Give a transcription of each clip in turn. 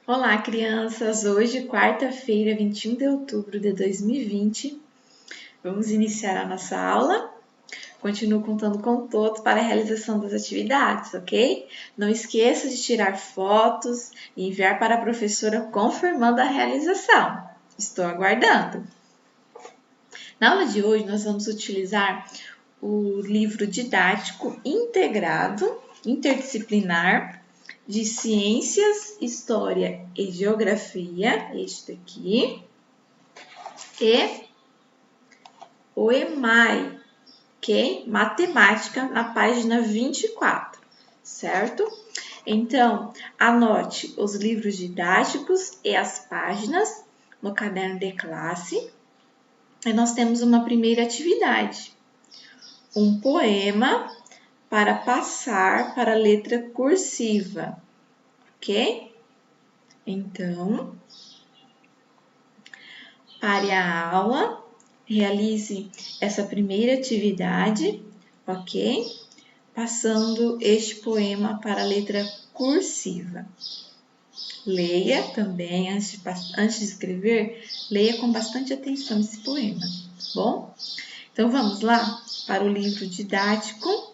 Olá, crianças! Hoje, quarta-feira, 21 de outubro de 2020, vamos iniciar a nossa aula. Continuo contando com todos para a realização das atividades, ok? Não esqueça de tirar fotos e enviar para a professora confirmando a realização. Estou aguardando. Na aula de hoje, nós vamos utilizar o livro didático integrado, interdisciplinar, de Ciências, História e Geografia, este daqui, e o EMAI, ok? Matemática, na página 24, certo? Então, anote os livros didáticos e as páginas no caderno de classe. E nós temos uma primeira atividade, um poema para passar para a letra cursiva, ok? Então, pare a aula, realize essa primeira atividade, ok? Passando este poema para a letra cursiva. Leia também, antes de escrever, leia com bastante atenção esse poema, tá bom? Então, vamos lá para o livro didático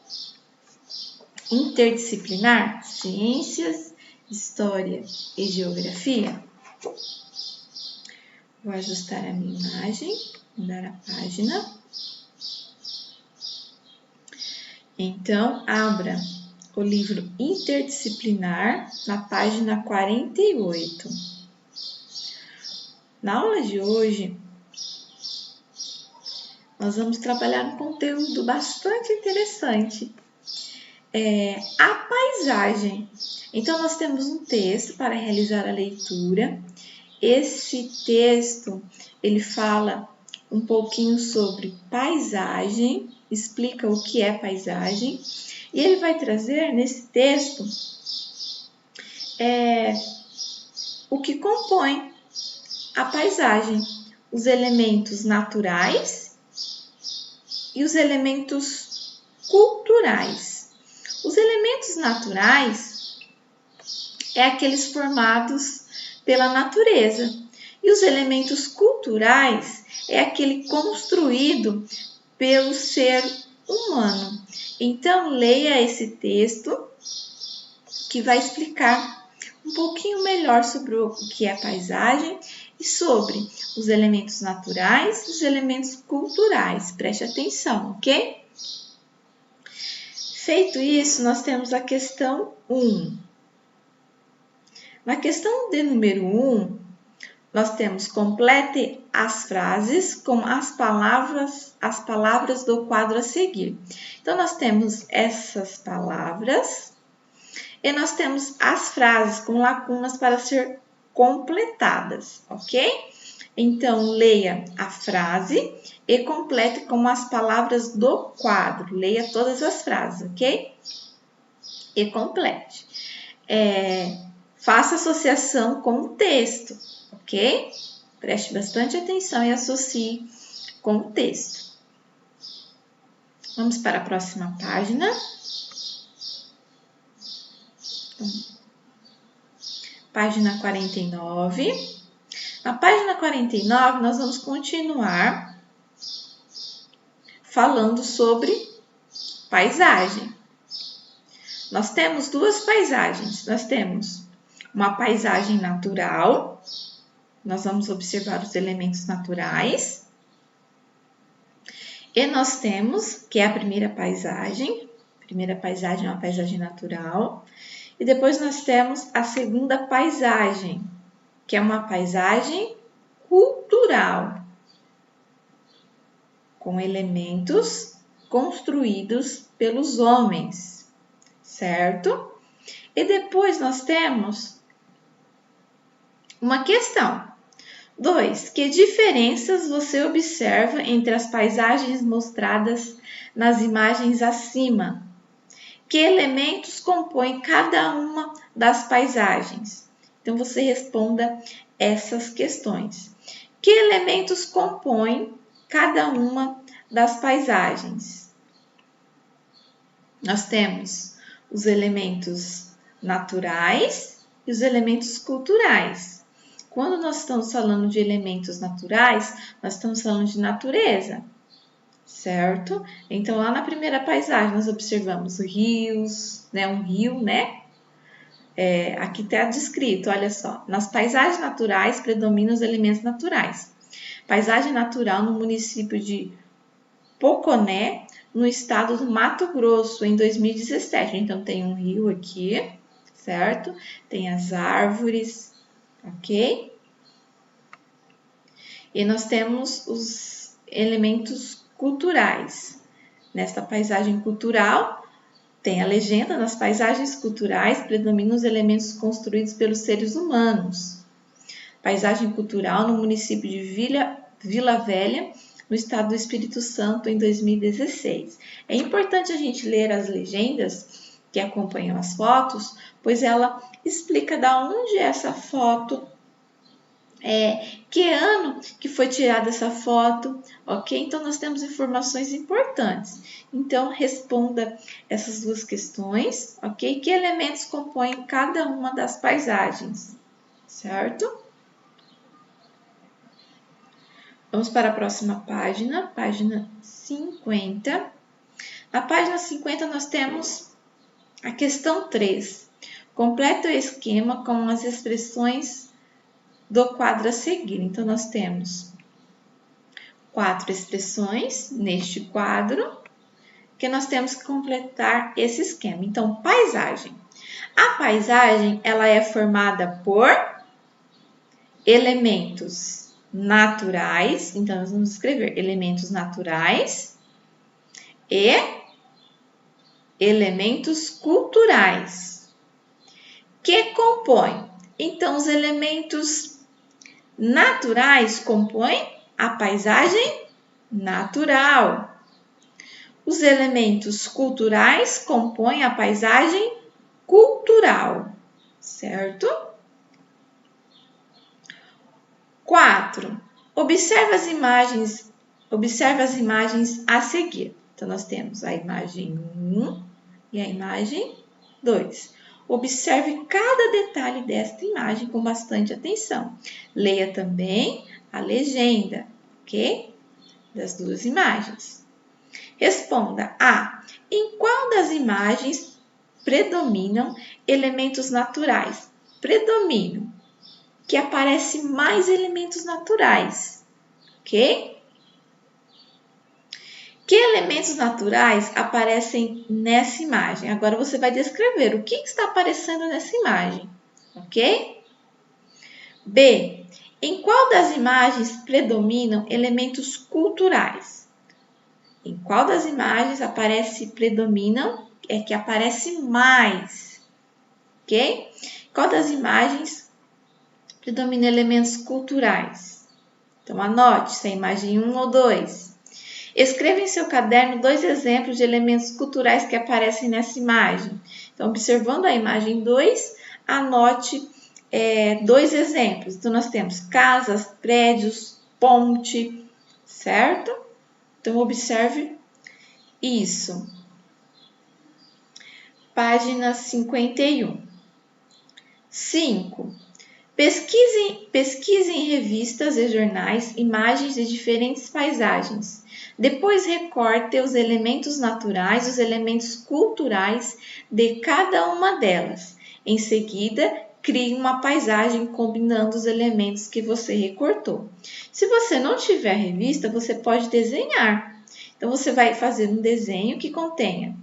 interdisciplinar, Ciências, História e Geografia. Vou ajustar a minha imagem, mudar a página. Então, abra o livro interdisciplinar na página 48. Na aula de hoje, nós vamos trabalhar um conteúdo bastante interessante. A paisagem. Então, nós temos um texto para realizar a leitura. Esse texto, ele fala um pouquinho sobre paisagem, explica o que é paisagem, e ele vai trazer nesse texto o que compõe a paisagem, os elementos naturais e os elementos culturais. Os elementos naturais é aqueles formados pela natureza e os elementos culturais é aquele construído pelo ser humano. Então, leia esse texto que vai explicar um pouquinho melhor sobre o que é paisagem e sobre os elementos naturais e os elementos culturais. Preste atenção, ok? Feito isso, nós temos a questão 1. Na questão de número 1, nós temos complete as frases com as palavras do quadro a seguir. Então, nós temos essas palavras e nós temos as frases com lacunas para ser completadas, ok? Então, leia a frase e complete com as palavras do quadro. Leia todas as frases, ok? E complete. Faça associação com o texto, ok? Preste bastante atenção e associe com o texto. Vamos para a próxima página. Página 49. Na página 49, nós vamos continuar falando sobre paisagem. Nós temos duas paisagens. Nós temos uma paisagem natural. Nós vamos observar os elementos naturais. E nós temos, que é a primeira paisagem. A primeira paisagem é uma paisagem natural. E depois nós temos a segunda paisagem, que é uma paisagem cultural, com elementos construídos pelos homens, certo? E depois nós temos uma questão. 2. Que diferenças você observa entre as paisagens mostradas nas imagens acima? Que elementos compõem cada uma das paisagens? Então, você responda essas questões. Que elementos compõem cada uma das paisagens? Nós temos os elementos naturais e os elementos culturais. Quando nós estamos falando de elementos naturais, nós estamos falando de natureza, certo? Então, lá na primeira paisagem, nós observamos rios, né? Um rio, né? Aqui está descrito, olha só. Nas paisagens naturais, predominam os elementos naturais. Paisagem natural no município de Poconé, no estado do Mato Grosso, em 2017. Então, tem um rio aqui, certo? Tem as árvores, ok? E nós temos os elementos culturais. Nesta paisagem cultural, tem a legenda: nas paisagens culturais predominam os elementos construídos pelos seres humanos. Paisagem cultural no município de Vila Velha, no estado do Espírito Santo, em 2016. É importante a gente ler as legendas que acompanham as fotos, pois ela explica de onde é essa foto, que ano que foi tirada essa foto, ok? Então, nós temos informações importantes. Então, responda essas duas questões, ok? Que elementos compõem cada uma das paisagens, certo? Vamos para a próxima página, página 50. Na página 50, nós temos a questão 3. Completa o esquema com as expressões do quadro a seguir. Então, nós temos 4 expressões neste quadro que nós temos que completar esse esquema. Então, paisagem. A paisagem, ela é formada por elementos naturais. Então, nós vamos escrever elementos naturais e elementos culturais que compõem. Então, os elementos naturais compõem a paisagem natural. Os elementos culturais compõem a paisagem cultural, certo? 4. Observe as imagens a seguir. Então, nós temos a imagem 1 e a imagem 2. Observe cada detalhe desta imagem com bastante atenção. Leia também a legenda, ok? Das duas imagens. Responda a: em qual das imagens predominam elementos naturais? Predominam. Que aparece mais elementos naturais, ok? Que elementos naturais aparecem nessa imagem? Agora você vai descrever o que está aparecendo nessa imagem, ok? B. Em qual das imagens predominam elementos culturais? Em qual das imagens predominam, que aparece mais, ok? Qual das imagens predomina elementos culturais? Então, anote se é a imagem 1 ou 2. Escreva em seu caderno 2 exemplos de elementos culturais que aparecem nessa imagem. Então, observando a imagem 2, anote 2 exemplos. Então, nós temos casas, prédios, ponte, certo? Então, observe isso. Página 51. 5. Pesquise em revistas e jornais imagens de diferentes paisagens. Depois recorte os elementos naturais e os elementos culturais de cada uma delas. Em seguida, crie uma paisagem combinando os elementos que você recortou. Se você não tiver revista, você pode desenhar. Então, você vai fazer um desenho que contenha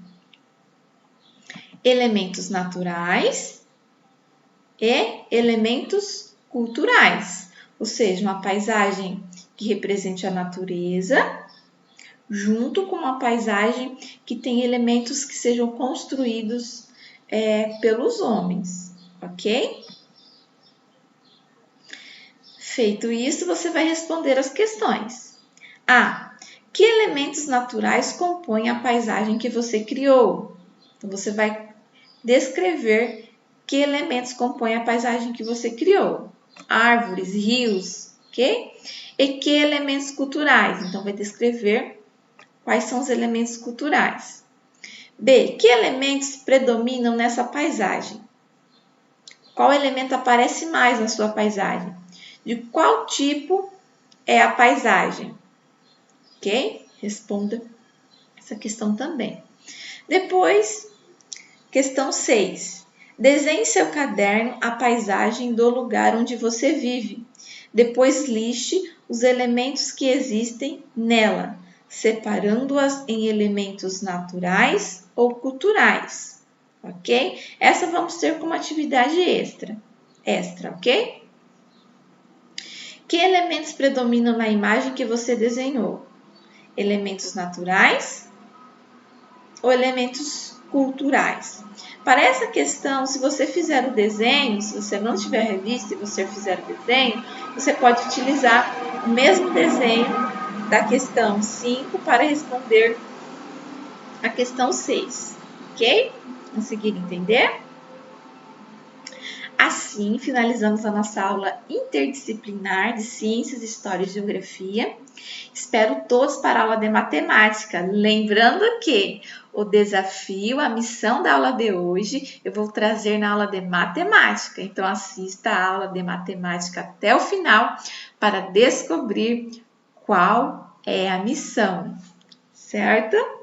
elementos naturais e elementos culturais, ou seja, uma paisagem que represente a natureza, junto com uma paisagem que tem elementos que sejam construídos pelos homens, ok? Feito isso, você vai responder as questões. A. Que elementos naturais compõem a paisagem que você criou? Então, você vai descrever que elementos compõem a paisagem que você criou. Árvores, rios, ok? E que elementos culturais? Então, vai descrever quais são os elementos culturais. B. Que elementos predominam nessa paisagem? Qual elemento aparece mais na sua paisagem? De qual tipo é a paisagem? Ok? Responda essa questão também. Depois, questão 6. Desenhe em seu caderno a paisagem do lugar onde você vive. Depois liste os elementos que existem nela, separando-as em elementos naturais ou culturais. Ok? Essa vamos ter como atividade extra, ok? Que elementos predominam na imagem que você desenhou? Elementos naturais ou elementos culturais? Para essa questão, se você fizer o desenho, se você não tiver revista e você fizer o desenho, você pode utilizar o mesmo desenho da questão 5 para responder a questão 6, ok? Vamos seguir entender? Assim, finalizamos a nossa aula interdisciplinar de Ciências, História e Geografia. Espero todos para a aula de matemática. Lembrando que o desafio, a missão da aula de hoje, eu vou trazer na aula de matemática. Então, assista a aula de matemática até o final para descobrir qual é a missão, certo?